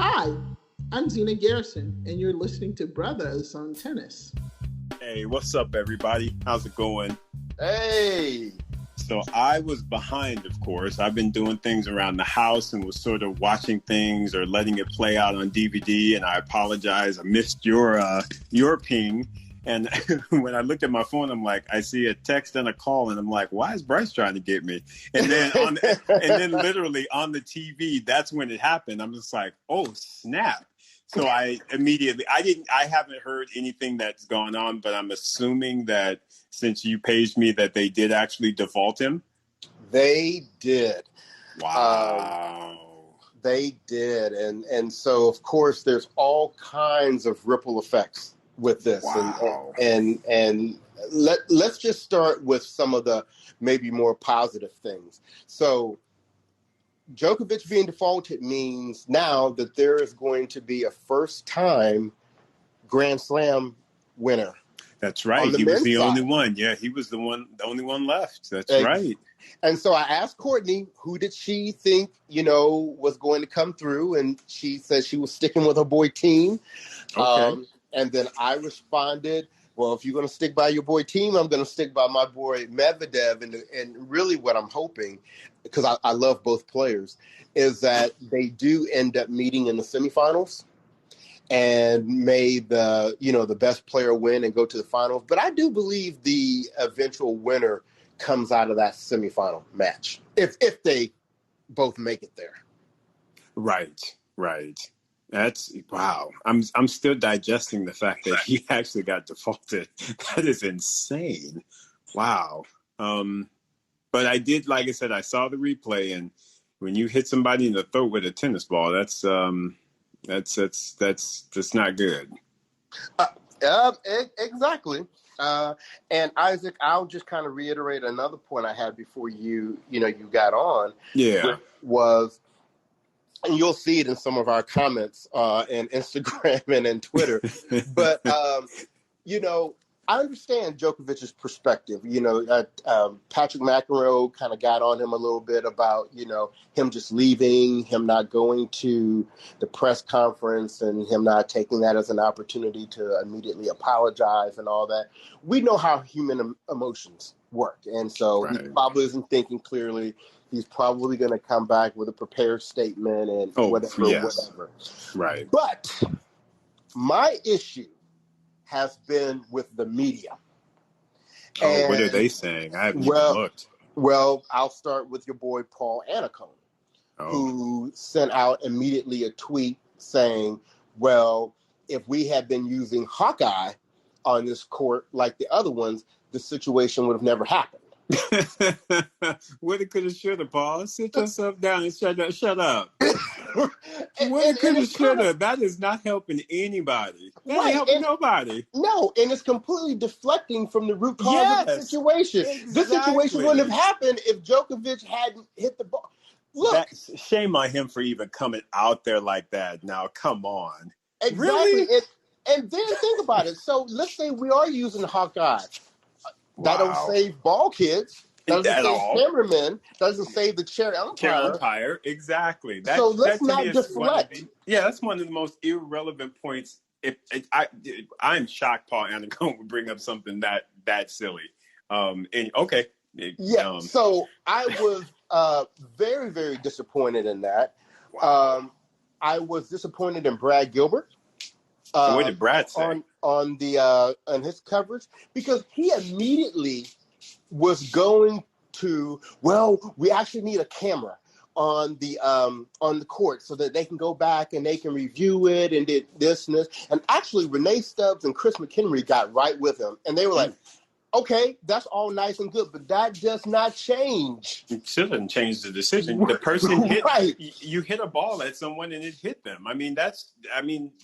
Hi, I'm Zena Garrison, and you're listening to Brothers on Tennis. Hey, what's up, everybody? How's it going? Hey! So I was behind, of course. I've been doing things around the house and was sort of watching things or letting it play out on DVD, and I apologize. I missed your ping. And when I looked at my phone, I'm like, I see a text and a call, and I'm like, why is Bryce trying to get me? And then literally on the TV, that's when it happened. I'm just like, oh, snap. So I haven't heard anything that's gone on, but I'm assuming that since you paged me that they did actually default him. They did. Wow. They did. And so, of course, there's all kinds of ripple effects with this. Wow. And let's just start with some of the maybe more positive things. So Djokovic being defaulted means now that there is going to be a first-time Grand Slam winner. That's right. He was the only one. Yeah, he was the only one left. That's right. And so I asked Courtney, who did she think, was going to come through? And she said she was sticking with her boy Thiem. Okay. And then I responded, well, if you're going to stick by your boy Thiem, I'm going to stick by my boy Medvedev. And really what I'm hoping, because I love both players, is that they do end up meeting in the semifinals. And may the best player win and go to the finals. But I do believe the eventual winner comes out of that semifinal match if they both make it there. Right. That's wow. I'm still digesting the fact that he actually got defaulted. That is insane. Wow. But I did, like I said, I saw the replay, and when you hit somebody in the throat with a tennis ball, that's not good. Exactly. And Isaac, I'll just kind of reiterate another point I had before you got on. Yeah. Was, and you'll see it in some of our comments in Instagram and in Twitter. But I understand Djokovic's perspective. Patrick McEnroe kind of got on him a little bit about, him just leaving, him not going to the press conference, and him not taking that as an opportunity to immediately apologize and all that. We know how human emotions work. And so He probably isn't thinking clearly. He's probably going to come back with a prepared statement and whatever. Right. But my issue has been with the media. And, what are they saying? I haven't even looked. Well, I'll start with your boy Paul Annacone, who sent out immediately a tweet saying, well, if we had been using Hawkeye on this court like the other ones, the situation would have never happened. Woulda, coulda, shoulda, Paul. Sit yourself down and shut up. Woulda, coulda, shoulda. That is not helping anybody. That ain't helping nobody. No, and it's completely deflecting from the root cause of the situation. Exactly. This situation wouldn't have happened if Djokovic hadn't hit the ball. Look, shame on him for even coming out there like that. Now, come on. Exactly. Really? And then think about it. So let's say we are using Hawkeye. That don't save ball kids. Doesn't save cameramen. Doesn't save the chair umpire. Exactly. So let's not deflect. That's one of the most irrelevant points. I'm shocked Paul Annacone would bring up something that silly. So I was very, very disappointed in that. Wow. I was disappointed in Brad Gilbert. What did Brad say? On his coverage, because he immediately was going to, we actually need a camera on the court so that they can go back and they can review it and did this and this. And actually, Renee Stubbs and Chris McHenry got right with him, and they were like, okay, that's all nice and good, but that does not change. It shouldn't change the decision. The person you hit a ball at someone and it hit them. I mean,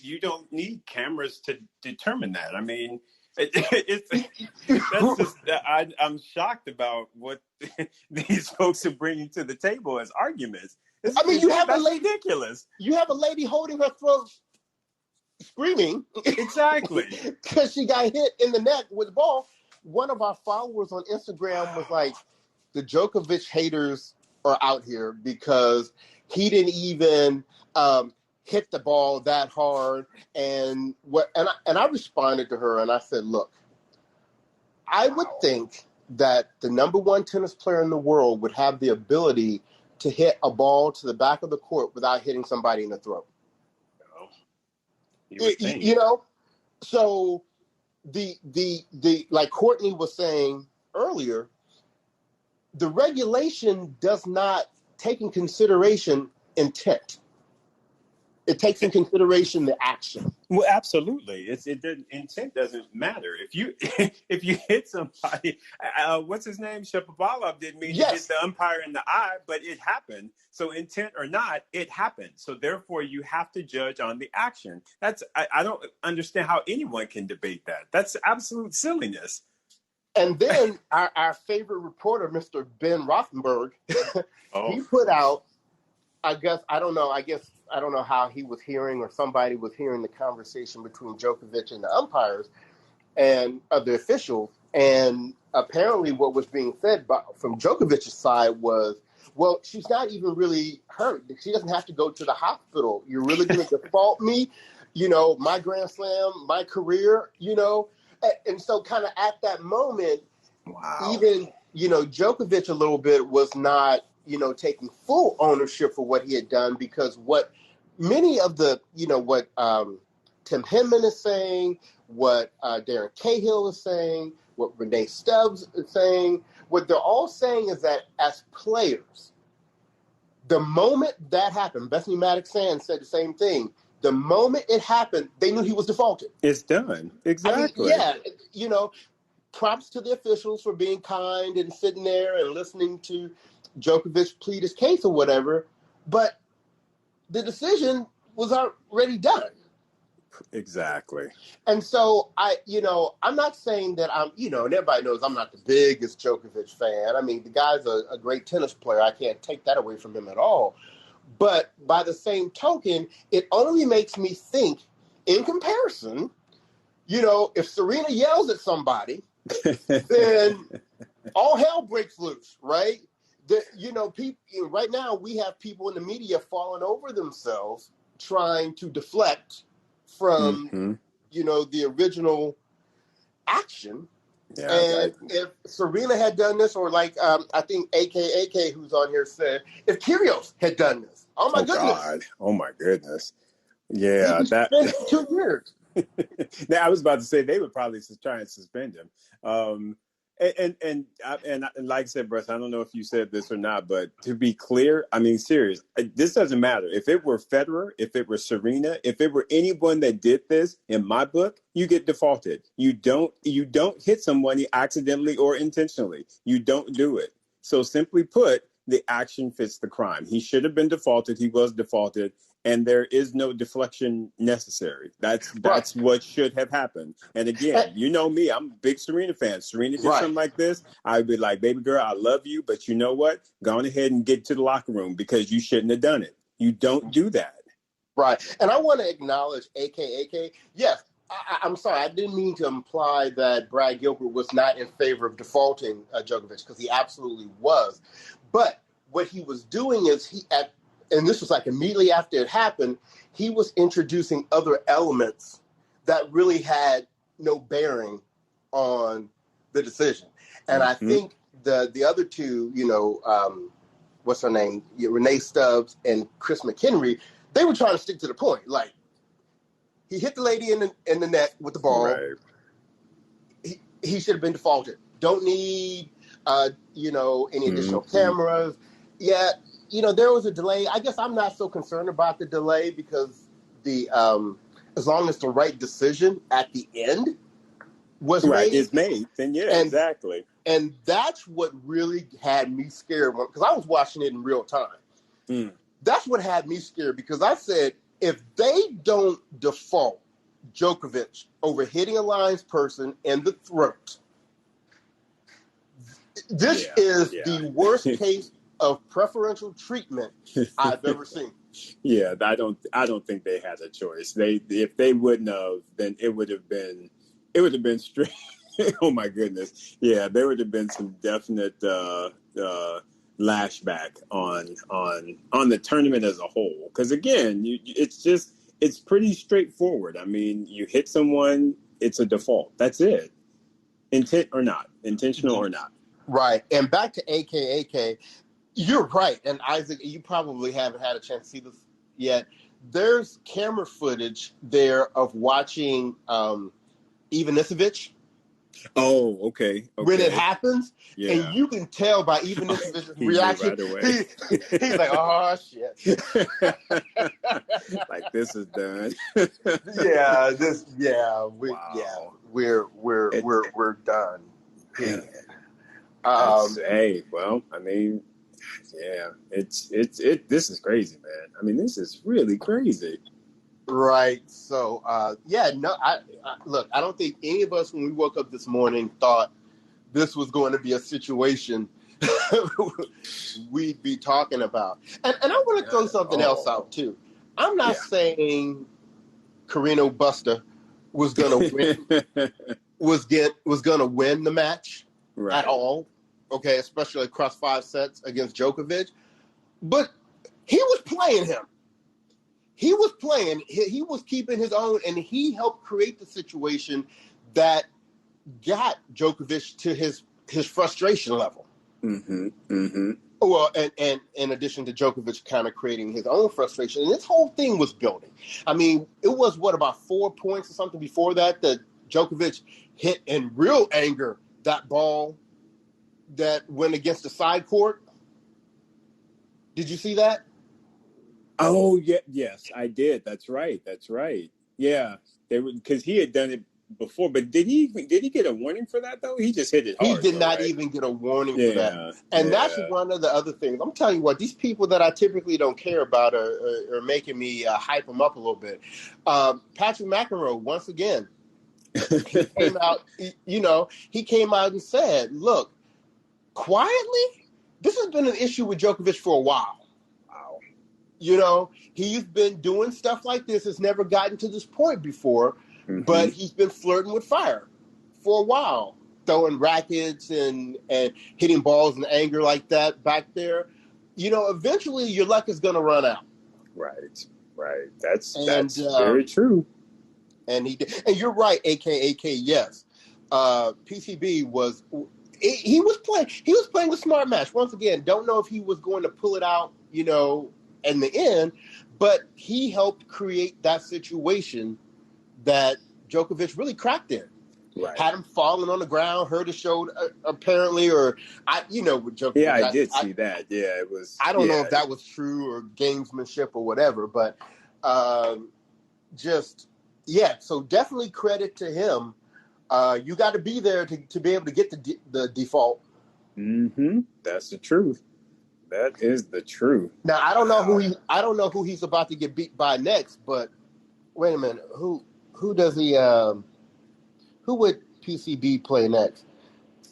you don't need cameras to determine that. I mean, I'm shocked about what these folks are bringing to the table as arguments. Ridiculous. You have a lady holding her throat, screaming. Exactly. Because she got hit in the neck with the ball. One of our followers on Instagram was like, the Djokovic haters are out here because he didn't even hit the ball that hard. And I responded to her and I said, look, I would think that the number one tennis player in the world would have the ability to hit a ball to the back of the court without hitting somebody in the throat. You know, so the like Courtney was saying earlier, the regulation does not take in consideration intent. It takes in consideration the action. Well, absolutely. Intent doesn't matter. If you if you hit somebody, what's his name? Shapovalov didn't mean to hit the umpire in the eye, but it happened. So intent or not, it happened. So therefore, you have to judge on the action. I don't understand how anyone can debate that. That's absolute silliness. And then our favorite reporter, Mr. Ben Rothenberg, he put out, I don't know how he was hearing or somebody was hearing the conversation between Djokovic and the umpires and the officials. And apparently what was being said from Djokovic's side was, well, she's not even really hurt. She doesn't have to go to the hospital. You're really going to default me? You know, my Grand Slam, my career, you know? And so kind of at that moment, even, you know, Djokovic a little bit was not, you know, taking full ownership for what he had done, because what many of the, you know, what Tim Henman is saying, what Darren Cahill is saying, what Renee Stubbs is saying, what they're all saying is that as players, the moment that happened, Bethany Maddox-Sands said the same thing. The moment it happened, they knew he was defaulted. It's done. Exactly. I mean, you know, props to the officials for being kind and sitting there and listening to Djokovic plead his case or whatever, but the decision was already done. Exactly. And so I'm not saying that I'm, you know, and everybody knows I'm not the biggest Djokovic fan. I mean, the guy's a great tennis player. I can't take that away from him at all. But by the same token, it only makes me think, in comparison, you know, if Serena yells at somebody, then all hell breaks loose, right? You know, right now we have people in the media falling over themselves trying to deflect from, you know, the original action. Yeah, and if Serena had done this, or like I think AK who's on here said, if Kyrgios had done this, oh my goodness, God. Oh my goodness, yeah, that 2 years. Now I was about to say they would probably try and suspend him. And like I said, Bruce, I don't know if you said this or not, but to be clear, I mean, serious, this doesn't matter. If it were Federer, if it were Serena, if it were anyone that did this, in my book, you get defaulted. You don't hit somebody accidentally or intentionally. You don't do it. So simply put, the action fits the crime. He should have been defaulted. He was defaulted. And there is no deflection necessary. That's what should have happened. And again, you know me, I'm a big Serena fan. Serena did something like this, I'd be like, baby girl, I love you, but you know what? Go on ahead and get to the locker room, because you shouldn't have done it. You don't do that. Right. And I want to acknowledge AK. Yes, I'm sorry. I didn't mean to imply that Brad Gilbert was not in favor of defaulting Djokovic, because he absolutely was. But what he was doing is and this was like immediately after it happened, he was introducing other elements that really had no bearing on the decision. And I think the other two, you know, what's her name? Renee Stubbs and Chris McHenry, they were trying to stick to the point. Like, he hit the lady in the neck with the ball. Right. He should have been defaulted. Don't need, you know, any additional cameras. Yeah. You know, there was a delay. I guess I'm not so concerned about the delay, because as long as the right decision at the end was made, then exactly. And that's what really had me scared, because I was watching it in real time. That's what had me scared, because I said, if they don't default Djokovic over hitting a lines person in the throat, this is the worst case of preferential treatment I've ever seen. Yeah, I don't think they had a choice. If they wouldn't have, then it would have been straight. Oh my goodness. Yeah, there would have been some definite lashback on the tournament as a whole. Because again, it's pretty straightforward. I mean, you hit someone, it's a default. That's it. Intentional or not. Right. And back to AKAK, you're right. And Isaac, you probably haven't had a chance to see this yet. There's camera footage there of watching Ivanisevic. Oh, okay. When it happens, yeah. And you can tell by Ivanisevic's reaction, right away. He's like, "Oh shit!" Like this is done. We're done. Yeah. Hey, well, I mean, yeah, this is crazy, man. I mean, this is really crazy. Right. So, look, I don't think any of us, when we woke up this morning, thought this was going to be a situation we'd be talking about. And I want to throw something else out, too. I'm not saying Carreño Busta was going to win, was going to win the match at all. Okay, especially across 5 sets against Djokovic. But he was playing him. He was playing. He was keeping his own, and he helped create the situation that got Djokovic to his frustration level. Mm-hmm. Mm-hmm. Well, and in addition to Djokovic kind of creating his own frustration, and this whole thing was building. I mean, it was about 4 points or something before that Djokovic hit in real anger that ball that went against the side court. Did you see that? Oh, yeah, yes, I did. That's right. Yeah, because he had done it before, but did he get a warning for that though? He just hit it hard. He did not even get a warning for that. And that's one of the other things. I'm telling you what, these people that I typically don't care about are making me hype them up a little bit. Patrick McEnroe, once again, he came out. He came out and said, "Look, quietly, this has been an issue with Djokovic for a while. He's been doing stuff like this. It's never gotten to this point before, but he's been flirting with fire for a while, throwing rackets and hitting balls in anger like that back there. Eventually your luck is going to run out." Right. That's very true. And he did. And you're right, AKAK, yes. PCB was he was playing a smart match. Once again, don't know if he was going to pull it out, in the end, but he helped create that situation that Djokovic really cracked in. Right. Had him falling on the ground, hurt his shoulder, apparently, or with Djokovic. Yeah, I did see that. Yeah, it was. I don't know if that was true or gamesmanship or whatever, but so definitely credit to him. You got to be there to be able to get the default. Mm-hmm. That's the truth. That is the truth. Now I don't know who he's about to get beat by next, but wait a minute, who does he? Who would PCB play next?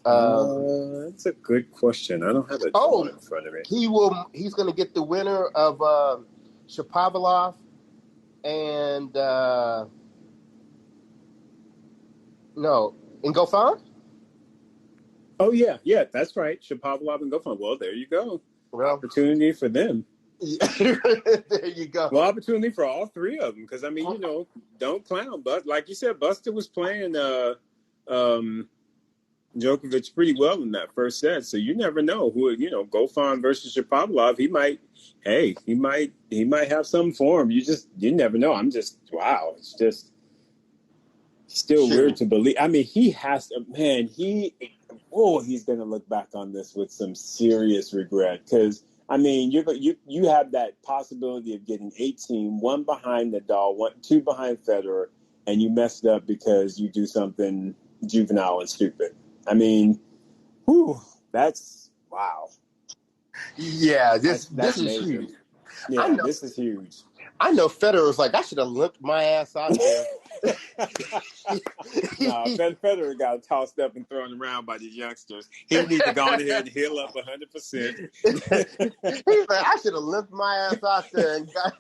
That's a good question. I don't have it in front of me. He's going to get the winner of Shapovalov and and Goffin. Oh yeah, that's right. Shapovalov and Goffin. Well, there you go. Well, opportunity for them. There you go. Well, opportunity for all three of them, because I mean, don't clown. But like you said, Buster was playing Djokovic pretty well in that first set, so you never know who Goffin versus Shapovalov. He might have some form. You never know. Wow. It's just still weird to believe. I mean, he has to. Man, he's going to look back on this with some serious regret, because I mean, you have that possibility of getting 18, 1 behind Nadal, 2 behind Federer, and you messed up because you do something juvenile and stupid. I mean, that's wow. Yeah, this is huge. Yeah, this is huge. I know Federer was like, I should have limped my ass out there. Federer got tossed up and thrown around by these youngsters. He needs to go in here and heal up 100%. He's like, I should have limped my ass out there and got.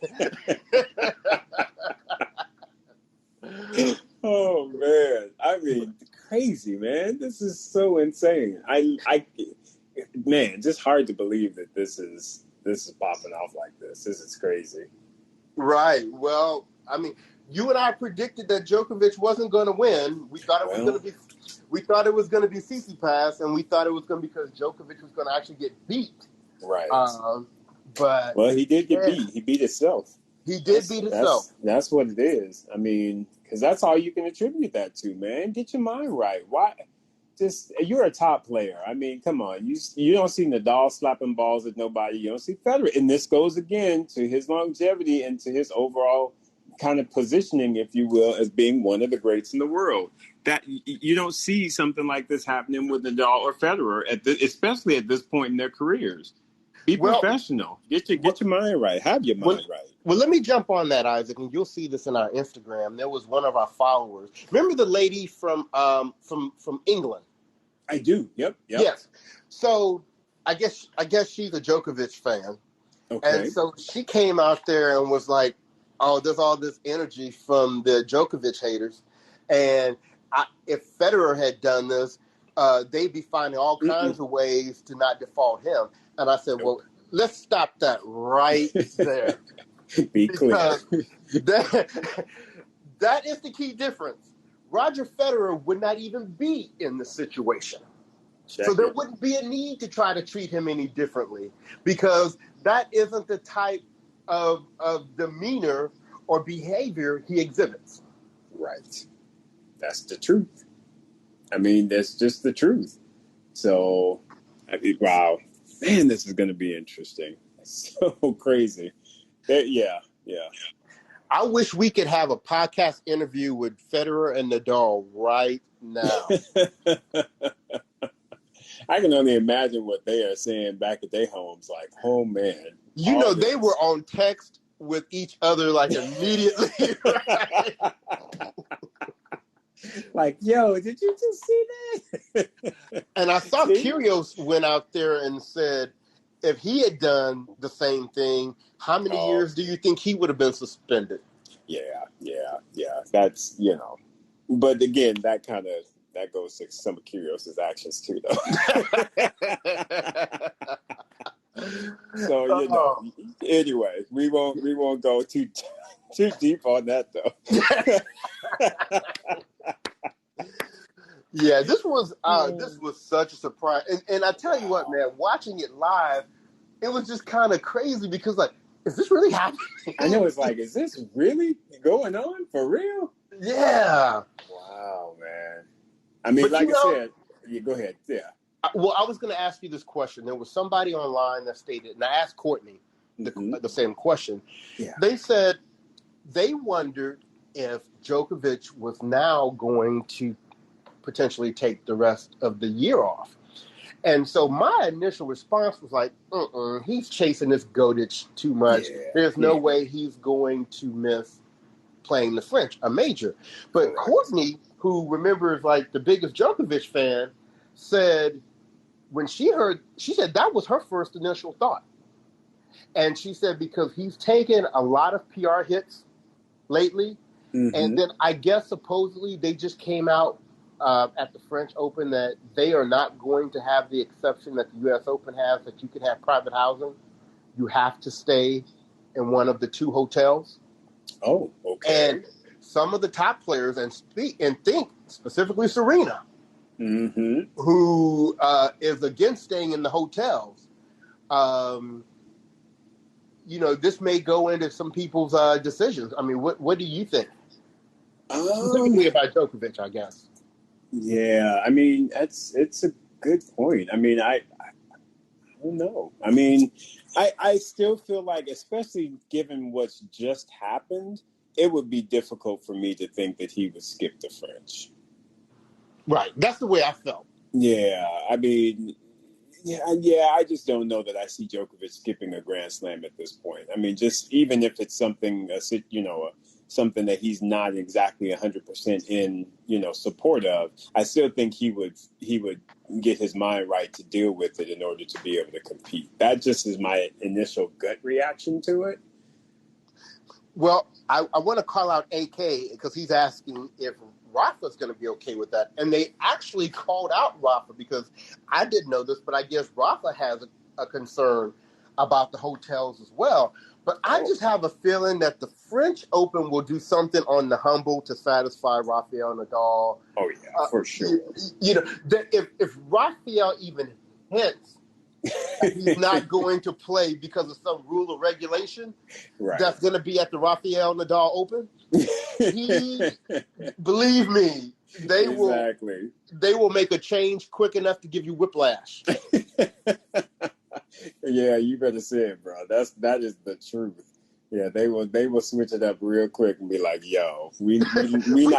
Oh man, I mean, crazy, man. This is so insane. man, just hard to believe that this is popping off like this. This is crazy. Right. Well, I mean, you and I predicted that Djokovic wasn't going to win. We thought it was going to be. We thought it was going to be Tsitsipas, and we thought it was going to be because Djokovic was going to actually get beat. Right. But he did get beat. He beat himself. He did beat himself. That's what it is. I mean, because that's all you can attribute that to, man. Get your mind right. Why? You're a top player. I mean, come on. You don't see Nadal slapping balls at nobody. You don't see Federer. And this goes again to his longevity and to his overall kind of positioning, if you will, as being one of the greats in the world. That you don't see something like this happening with Nadal or Federer, especially at this point in their careers. Be professional. Get your mind right. Have your mind right. Well, let me jump on that, Isaac, and you'll see this in our Instagram. There was one of our followers. Remember the lady from England? I do. Yep. Yes. So I guess she's a Djokovic fan. Okay. And so she came out there and was like, "Oh, there's all this energy from the Djokovic haters, and if Federer had done this, they'd be finding all kinds of ways to not default him." And I said, "Well, let's stop that right there." Be clear. That is the key difference. Roger Federer would not even be in the situation. So there wouldn't be a need to try to treat him any differently because that isn't the type of demeanor or behavior he exhibits. Right. That's the truth. I mean, that's just the truth. So, wow. Man, this is going to be interesting. It's so crazy. Yeah. I wish we could have a podcast interview with Federer and Nadal right now. I can only imagine what they are saying back at their homes. Like, oh, man. They were on text with each other like immediately. Right? Like, yo, did you just see that? And I saw Kyrgios went out there and said, if he had done the same thing, how many years do you think he would have been suspended? Yeah. That's, But again, that goes to some of Kyrgios' actions too, though. So, anyway, we won't go too deep on that, though. Yeah, this was such a surprise, and I tell you what, man, watching it live, it was just kind of crazy because, like, is this really happening? I know, it's like, is this really going on for real? Yeah. Wow, man. I mean, like I said, go ahead. Yeah. Well, I was going to ask you this question. There was somebody online that stated, and I asked Courtney the same question. Yeah. They said they wondered if Djokovic was now going to potentially take the rest of the year off. And so my initial response was like, he's chasing this goat itch too much. Yeah. There's no way he's going to miss playing the French, a major. But Courtney, who remembers like the biggest Djokovic fan, said when she said that was her first initial thought. And she said because he's taken a lot of PR hits lately. Mm-hmm. And then I guess supposedly they just came out at the French Open that they are not going to have the exception that the U.S. Open has, that you can have private housing. You have to stay in one of the two hotels. Oh, okay. And some of the top players, and think specifically Serena, who is against staying in the hotels. This may go into some people's decisions. I mean, what do you think? Specifically about Djokovic, I guess. Yeah, I mean, it's a good point. I mean, I don't know. I mean, I still feel like, especially given what's just happened, it would be difficult for me to think that he would skip the French. Right. That's the way I felt. Yeah. I mean, I just don't know that I see Djokovic skipping a Grand Slam at this point. I mean, just even if it's something, something that he's not exactly 100% in, support of, I still think he would get his mind right to deal with it in order to be able to compete. That just is my initial gut reaction to it. Well, I want to call out AK because he's asking if Rafa's going to be okay with that. And they actually called out Rafa because I didn't know this, but I guess Rafa has a concern about the hotels as well. But I just have a feeling that the French Open will do something on the humble to satisfy Rafael Nadal. Oh yeah, for sure. You know, if Rafael even hints that he's not going to play because of some rule or regulation that's going to be at the Rafael Nadal Open, believe me, they will make a change quick enough to give you whiplash. Yeah, you better say it, bro. That is the truth. Yeah, they will switch it up real quick and be like, "Yo, we not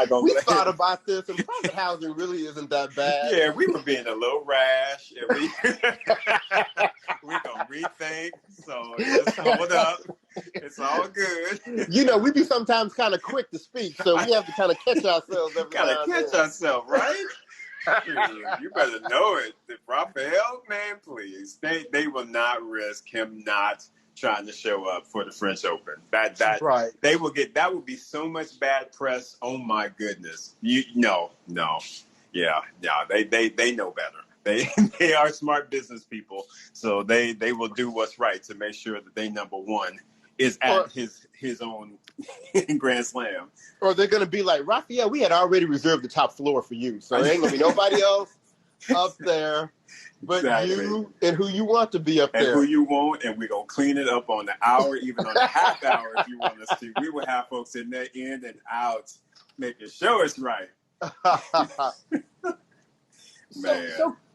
gonna." We thought about this, and private housing really isn't that bad. Yeah, we were being a little rash, and we gonna rethink. So just hold up. It's all good. You know, we be sometimes kind of quick to speak, so we have to kind of catch ourselves every time. Gotta catch ourselves, right? You better know it. Rafael, man, please. They will not risk him not trying to show up for the French Open. That right. They will get. That would be so much bad press. Oh my goodness. No. Yeah. They know better. They are smart business people, so they will do what's right to make sure that they number one is at his own Grand Slam. Or they're going to be like, Rafael, we had already reserved the top floor for you, so there ain't going to be nobody else up there but you and who you want to be up there. And who you want, and we're going to clean it up on the hour, even on the half hour if you want us to. We will have folks in there in and out, making sure it's right. Man.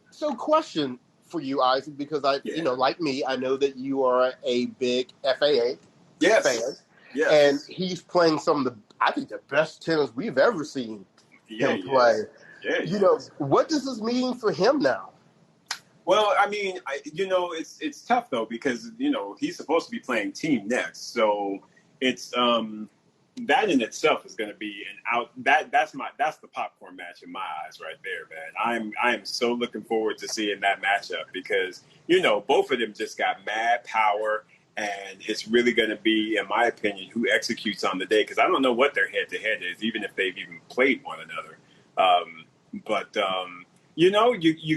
So question for you, Isaac, because like me, I know that you are a big FAA fan. Yes. And he's playing some of the best tennis we've ever seen him play. Yeah, what does this mean for him now? Well, I mean, it's tough though because he's supposed to be playing team next, so it's that in itself is going to be that's the popcorn match in my eyes right there, man. I am so looking forward to seeing that matchup because both of them just got mad power. And it's really going to be, in my opinion, who executes on the day. Because I don't know what their head-to-head is, even if they've even played one another. You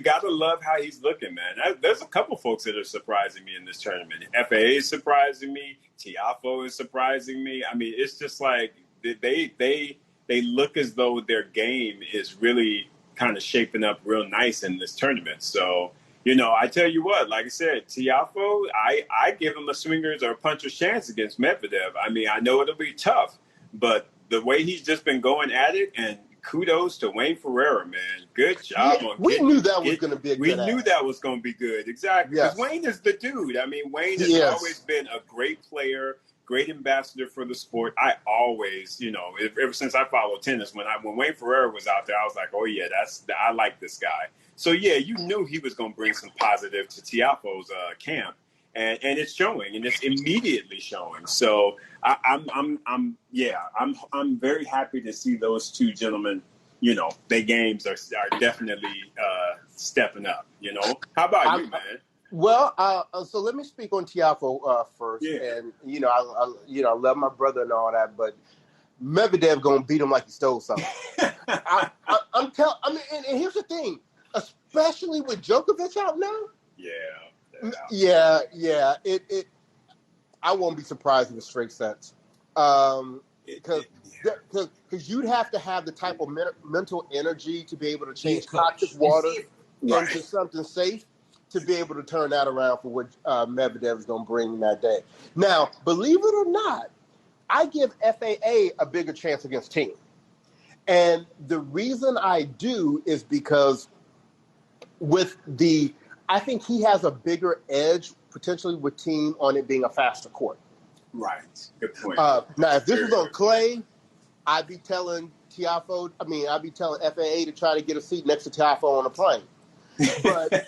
got to love how he's looking, man. There's a couple folks that are surprising me in this tournament. FAA is surprising me. Tiafoe is surprising me. I mean, it's just like they look as though their game is really kind of shaping up real nice in this tournament. So... I tell you what, like I said, Tiafoe, I give him a swinger's or a puncher's chance against Medvedev. I mean, I know it'll be tough, but the way he's just been going at it, and kudos to Wayne Ferreira, man. Good job. We knew that was going to be a good We knew that was going to be good. Exactly. Because Wayne is the dude. I mean, Wayne has always been a great player, great ambassador for the sport. I always, ever since I followed tennis, when Wayne Ferreira was out there, I was like, oh, yeah, I like this guy. So, yeah, you knew he was going to bring some positive to Tiafoe's camp, and it's showing, and it's immediately showing. So, I'm very happy to see those two gentlemen. Their games are definitely stepping up. How about you, man? Well, so let me speak on Tiafoe first, and I love my brother and all that, but Medvedev gonna beat him like he stole something. And here's the thing. Especially with Djokovic out now. Yeah. I won't be surprised if it's straight sets, because you'd have to have the type of mental energy to be able to change toxic water into something safe to be able to turn that around for what Medvedev is going to bring that day. Now, believe it or not, I give FAA a bigger chance against Team, and the reason I do is because. I think he has a bigger edge potentially with Team on it being a faster court. Right. Good point. Now, if this was on clay, I'd be telling FAA to try to get a seat next to Tiafoe on a plane. But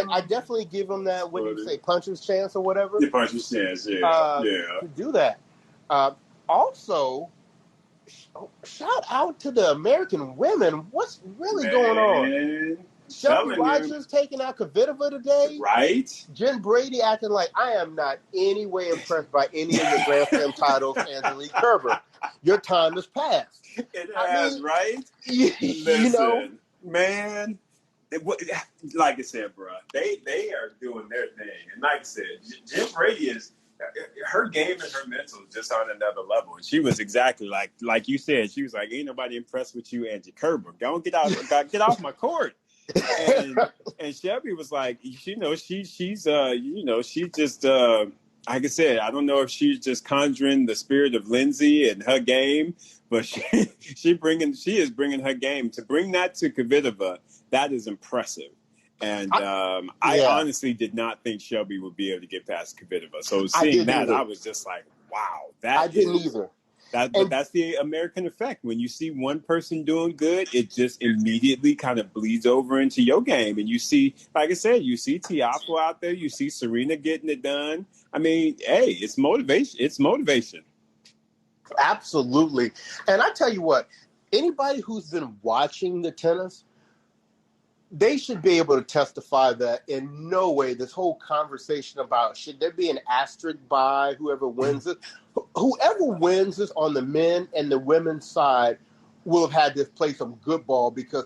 I definitely give him that. What do you say, puncher's chance or whatever? The puncher's chance, to do that. Also. Shout out to the American women. What's really going on? Shelby telling you, Rogers taking out Kvitova today. right? Jen Brady acting like I am not any way impressed by any of your Grand Slam titles, Angelique Kerber. Your time has passed. It has, right? You know, Listen, man. Like I said, bro, they are doing their thing, and like I said, Jen Brady is her game and her mental is just on another level. And she was exactly like you said. She was like, "Ain't nobody impressed with you, Angie Kerber. Don't get off my court." And Shelby was like, she's she just like I said, I don't know if she's just conjuring the spirit of Lindsay and her game, but she is bringing her game. To bring that to Kvitova, that is impressive. And I honestly did not think Shelby would be able to get past Kvitova. So seeing that, I was just like, wow, I didn't either. But that's the American effect. When you see one person doing good, it just immediately kind of bleeds over into your game. And you see, like I said, you see Tiafoe out there. You see Serena getting it done. I mean, hey, it's motivation. It's motivation. Absolutely. And I tell you what, anybody who's been watching the tennis, they should be able to testify that in no way this whole conversation about should there be an asterisk by whoever wins it, whoever wins this on the men and the women's side will have had to play some good ball, because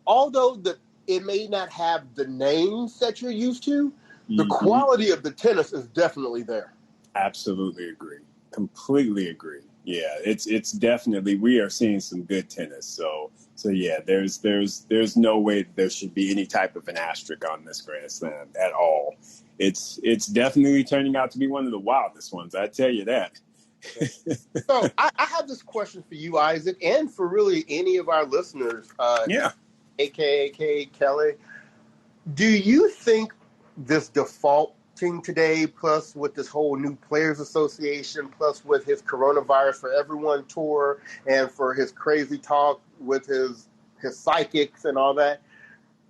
although it may not have the names that you're used to, the quality of the tennis is definitely there. Absolutely agree. Completely agree. Yeah, it's definitely, we are seeing some good tennis. So yeah, there's no way there should be any type of an asterisk on this Grand Slam at all. It's definitely turning out to be one of the wildest ones. I tell you that. So I have this question for you, Isaac, and for really any of our listeners. AKA Kelly. Do you think this defaulting today, plus with this whole new Players Association, plus with his Coronavirus for Everyone tour, and for his crazy talk with his psychics and all that,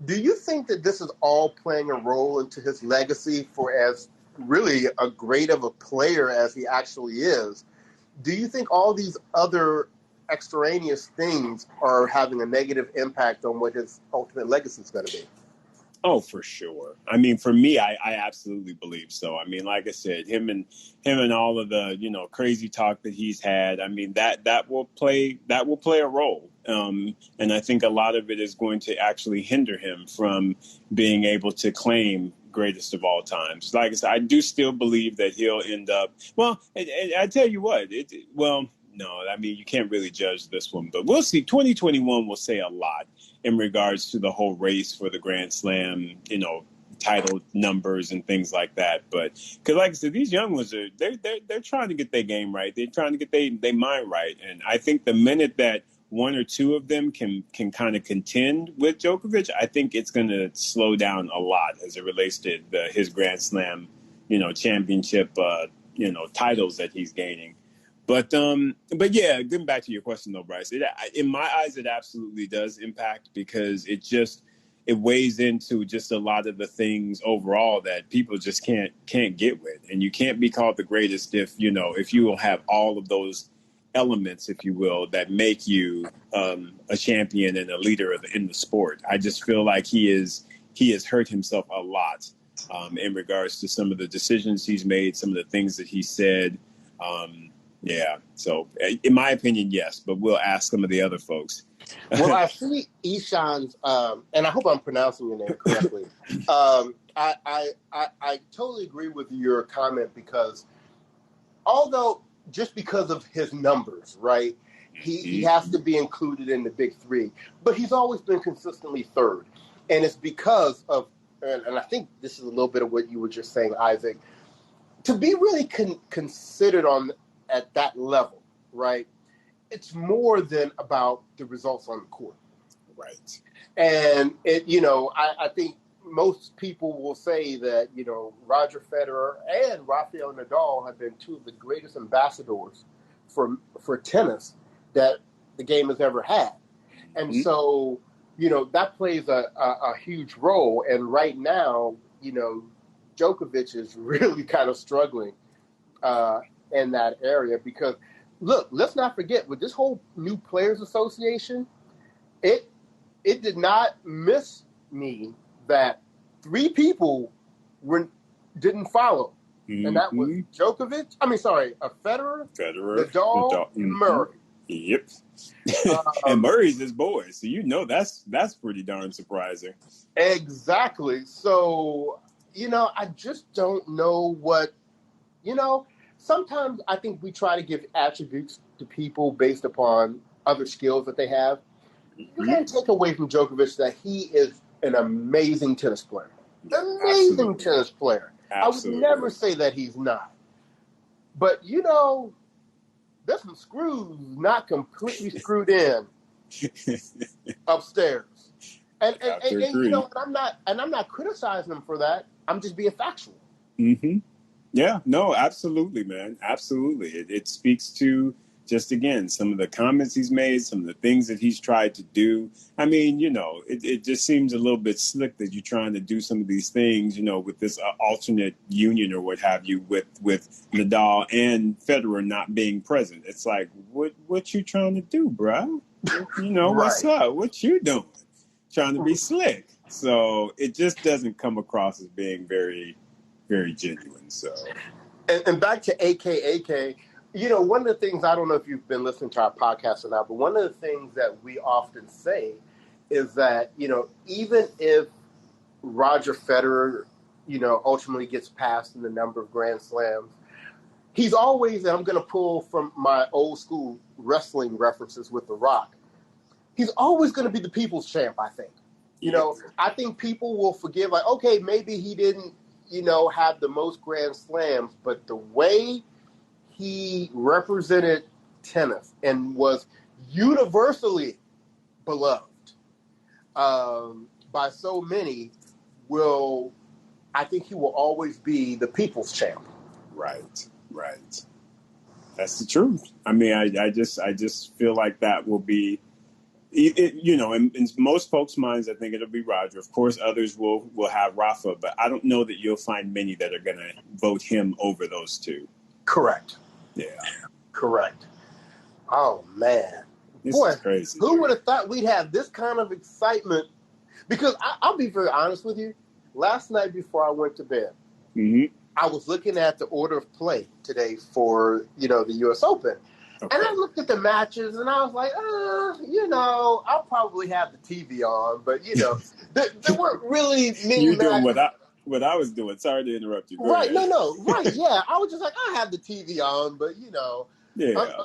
do you think that this is all playing a role into his legacy for as really a great of a player as he actually is? Do you think all these other extraneous things are having a negative impact on what his ultimate legacy is going to be? Oh, for sure. I mean, for me, I absolutely believe so. I mean, like I said, him and all of the, crazy talk that he's had. I mean, that will play a role. And I think a lot of it is going to actually hinder him from being able to claim greatest of all times. Like I said, I do still believe that he'll end up. Well, and I tell you what, no, I mean, you can't really judge this one, but we'll see. 2021 will say a lot in regards to the whole race for the Grand Slam, title numbers and things like that. But because, like I said, these young ones they're trying to get their game right. They're trying to get their mind right. And I think the minute that one or two of them can kind of contend with Djokovic, I think it's going to slow down a lot as it relates to his Grand Slam, championship, titles that he's gaining. But yeah, getting back to your question though, Bryce, in my eyes, it absolutely does impact, because it weighs into just a lot of the things overall that people just can't get with. And you can't be called the greatest if you will have all of those elements, if you will, that make you a champion and a leader in the sport. I just feel like he has hurt himself a lot in regards to some of the decisions he's made, some of the things that he said. Yeah. So in my opinion, yes, but we'll ask some of the other folks. Well, I see Ishan's, and I hope I'm pronouncing your name correctly. I totally agree with your comment, because although just because of his numbers, right, he has to be included in the big three, but he's always been consistently third. And it's because of, and I think this is a little bit of what you were just saying, Isaac, to be really considered at that level, right? It's more than about the results on the court. Right. And I think most people will say that, Roger Federer and Rafael Nadal have been two of the greatest ambassadors for tennis that the game has ever had. And so, that plays a huge role. And right now, Djokovic is really kind of struggling in that area, because look, let's not forget, with this whole new Players Association, it did not miss me that 3 people didn't follow. Mm-hmm. And that was Djokovic. Federer, Nadal, and Murray. Yep. And Murray's his boy, so that's pretty darn surprising. Exactly. So, I just don't know what, sometimes I think we try to give attributes to people based upon other skills that they have. You can't take away from Djokovic that he is an amazing tennis player. Amazing tennis player. Absolutely. I would never say that he's not. But, there's some screws not completely screwed in upstairs. And I'm not criticizing him for that. I'm just being factual. Mm-hmm. Yeah, no, absolutely, man. Absolutely. It speaks to, just again, some of the comments he's made, some of the things that he's tried to do. I mean, it just seems a little bit slick that you're trying to do some of these things, with this alternate union or what have you, with Nadal and Federer not being present. It's like, what you trying to do, bro? What's up? What you doing? Trying to be slick. So it just doesn't come across as being very, very genuine. So, and back to AK. One of the things, I don't know if you've been listening to our podcast or not, but one of the things that we often say is that, even if Roger Federer, ultimately gets passed in the number of Grand Slams, he's always, and I'm going to pull from my old school wrestling references with The Rock, he's always going to be the people's champ, I think. I think people will forgive, like, okay, maybe he didn't, have the most Grand Slams, but the way he represented tennis and was universally beloved by so many, I think he will always be the people's champ. Right. That's the truth. I mean, I just feel like that will be, in most folks' minds, I think it'll be Roger. Of course, others will have Rafa, but I don't know that you'll find many that are going to vote him over those two. Correct. Yeah. Correct. Oh, man. This is crazy. Who would have thought we'd have this kind of excitement? Because I'll be very honest with you. Last night before I went to bed, I was looking at the order of play today for, the U.S. Open. Okay. And I looked at the matches, and I was like, I'll probably have the TV on. But, there weren't really many You're doing what I was doing. Sorry to interrupt you. Go right. ahead. No. Right. Yeah. I was just like, I have the TV on, but,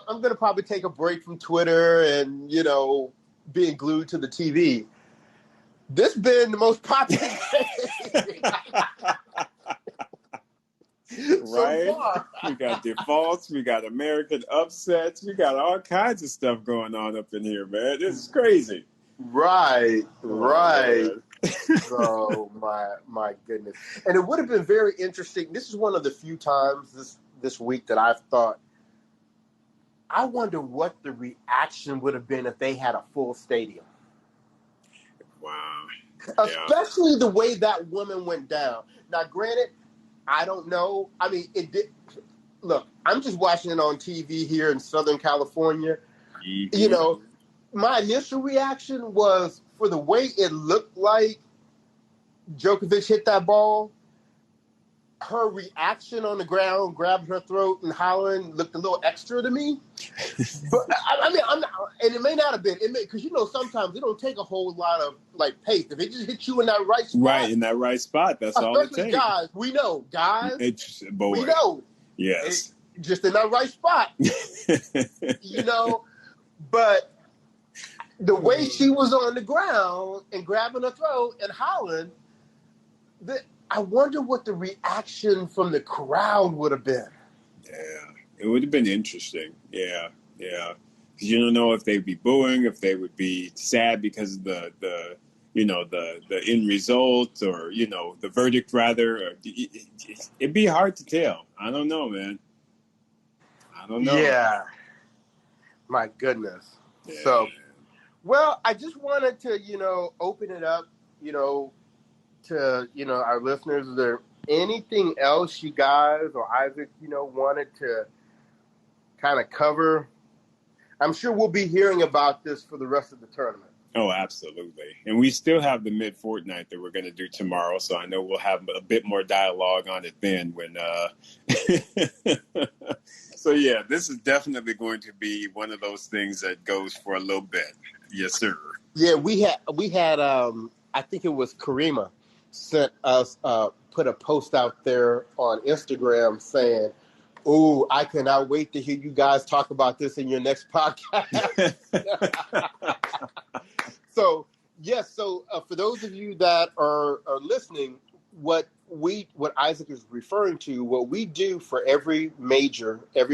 I'm going to probably take a break from Twitter and, being glued to the TV. This been the most popular game. Right? So we got defaults, we got American upsets, we got all kinds of stuff going on up in here, man. This is crazy. Right. Oh my goodness. And it would have been very interesting. This is one of the few times this week that I've thought, I wonder what the reaction would have been if they had a full stadium. Wow. Especially the way that woman went down. Now, granted, I don't know. I mean, it did. Look, I'm just watching it on TV here in Southern California. Mm-hmm. My initial reaction was, for the way it looked like Djokovic hit that ball, her reaction on the ground, grabbing her throat and hollering, looked a little extra to me. But I mean, I'm not, and it may not have been, because sometimes it don't take a whole lot of pace. If it just hits you in that right spot, that's all it takes. Guys, we know, we know, yes, just in that right spot, But the way she was on the ground and grabbing her throat and hollering, I wonder what the reaction from the crowd would have been. Yeah, it would have been interesting. Yeah. Because you don't know if they'd be booing, if they would be sad because of the end result, or the verdict rather. It'd be hard to tell. I don't know, man. I don't know. Yeah. My goodness. Yeah. So, well, I just wanted to open it up, to our listeners. Is there anything else you guys or Isaac wanted to kind of cover? I'm sure we'll be hearing about this for the rest of the tournament. Oh, absolutely. And we still have the mid fortnight that we're going to do tomorrow. So I know we'll have a bit more dialogue on it then when, so yeah, this is definitely going to be one of those things that goes for a little bit. Yes, sir. Yeah, we had I think it was Karima sent us put a post out there on Instagram saying, "Ooh, I cannot wait to hear you guys talk about this in your next podcast." So yes, so for those of you that are listening, what Isaac is referring to, what we do for every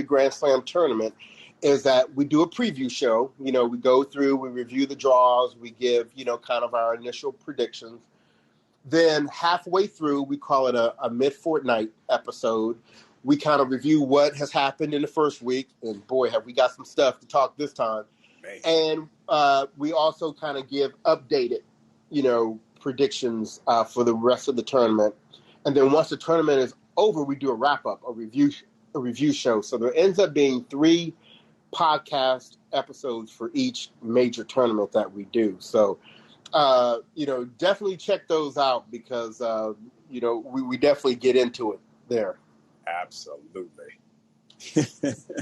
Grand Slam tournament is that we do a preview show. You know, we go through, we review the draws, we give, kind of our initial predictions. Then halfway through, we call it a mid-fortnight episode. We kind of review what has happened in the first week, and boy, have we got some stuff to talk this time. And we also kind of give updated, predictions for the rest of the tournament. And then once the tournament is over, we do a wrap-up, a review show. So there ends up being 3 podcast episodes for each major tournament that we do. So, definitely check those out because, we definitely get into it there. Absolutely.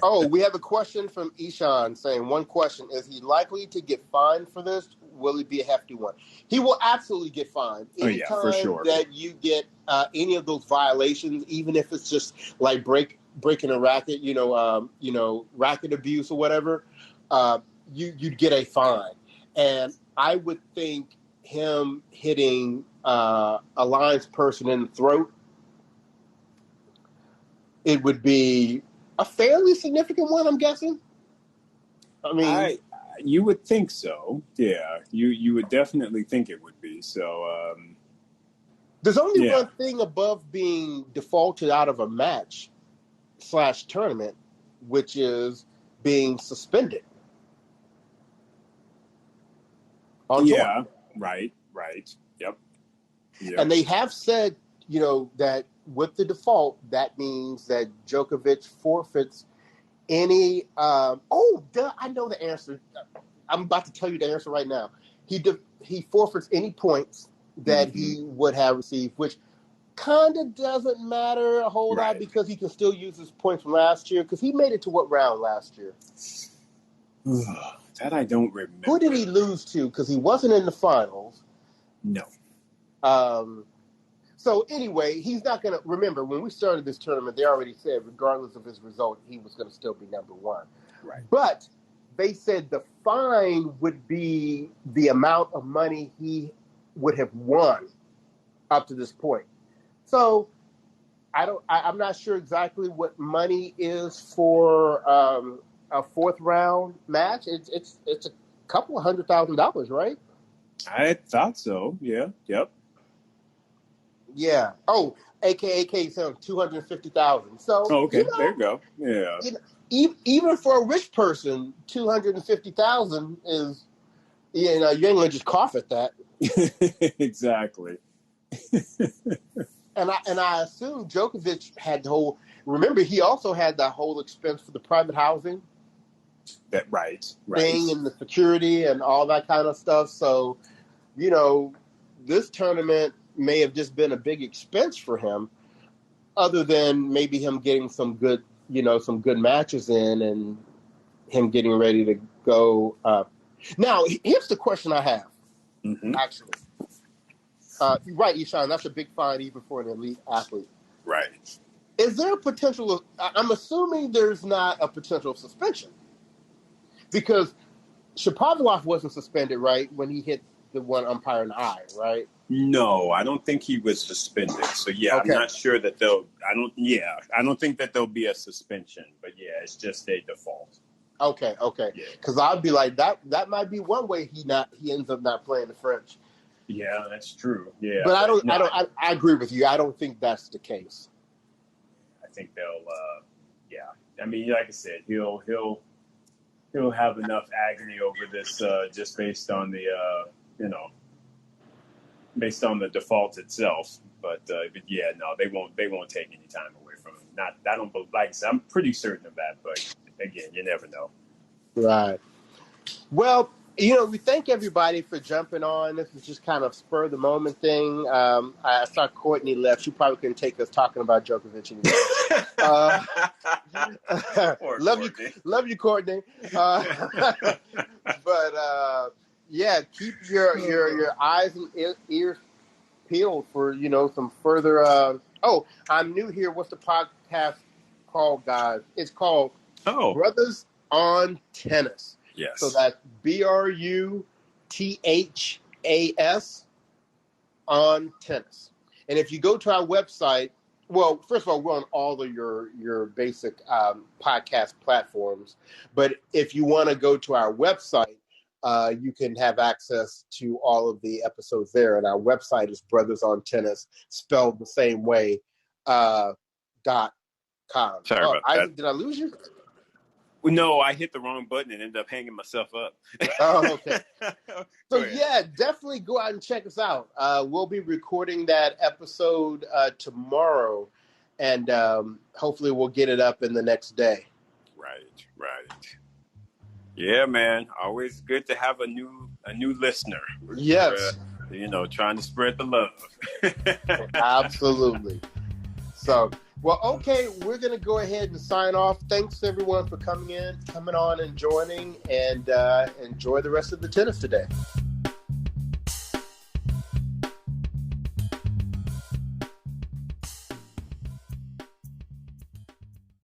Oh, we have a question from Ishan saying, one question, is he likely to get fined for this? Will it be a hefty one? He will absolutely get fined. Anytime for sure. that you get any of those violations, even if it's just like breaking a racket, racket abuse or whatever, you'd get a fine. And I would think him hitting a lines person in the throat, it would be a fairly significant one, I'm guessing. I mean, you would think so. Yeah, you would definitely think it would be. So there's only one thing above being defaulted out of a match / tournament, which is being suspended. Yeah, right. Yep. And they have said, that with the default, that means that Djokovic forfeits any. I know the answer. I'm about to tell you the answer right now. He forfeits any points that he would have received, which kind of doesn't matter a whole lot because he can still use his points from last year because he made it to what round last year? That I don't remember. Who did he lose to? Because he wasn't in the finals. No. So anyway, he's not going to remember when we started this tournament. They already said, regardless of his result, he was going to still be number one. Right. But they said the fine would be the amount of money he would have won up to this point. So I'm not sure exactly what money is for a 4th round match. It's a couple of $100,000, right? I thought so. Yeah. Yep. Yeah. Oh, AKA so 250,000. So okay, there you go. Yeah. Even for a rich person, 250,000 is, you ain't gonna just cough at that. Exactly. And I assume Djokovic had the whole. Remember, he also had the whole expense for the private housing. That right. Thing and the security and all that kind of stuff. So, this tournament may have just been a big expense for him, other than maybe him getting some good matches in and him getting ready to go. Now, here's the question I have, actually. You're right, Ishan, that's a big fine even for an elite athlete. Right. Is there a potential I'm assuming there's not a potential of suspension. Because Shapovalov wasn't suspended, right, when he hit the one umpire in the eye, right? No, I don't think he was suspended. So yeah, okay. I'm not sure that I don't think that there'll be a suspension. But yeah, it's just a default. Okay. Because I'd be like that might be one way he ends up not playing the French. Yeah, that's true. Yeah, but I agree with you. I don't think that's the case. I think they'll. I mean, like I said, he'll have enough agony over this just based on the based on the default itself. But yeah, no, they won't take any time away from him. I don't like I said, I'm pretty certain of that. But again, you never know. Right. Well, We thank everybody for jumping on. This is just kind of spur of the moment thing. I saw Courtney left. She probably couldn't take us talking about Djokovic anymore. Love you, Courtney. But yeah, keep your eyes and ears peeled for some further. I'm new here. What's the podcast called, guys? It's called Brothers on Tennis. Yes. So that's BRUTHAS on tennis. And if you go to our website, well, first of all, we're on all of your basic podcast platforms. But if you want to go to our website, you can have access to all of the episodes there. And our website is Brothers on Tennis, spelled the same way, .com. Sorry about that. Did I lose you? No, I hit the wrong button and ended up hanging myself up. Oh, okay. So, yeah, definitely go out and check us out. We'll be recording that episode tomorrow, and hopefully we'll get it up in the next day. Right. Yeah, man. Always good to have a new listener. Yes. Trying to spread the love. Absolutely. So, well, okay, we're going to go ahead and sign off. Thanks, everyone, for coming on and joining, and enjoy the rest of the tennis today.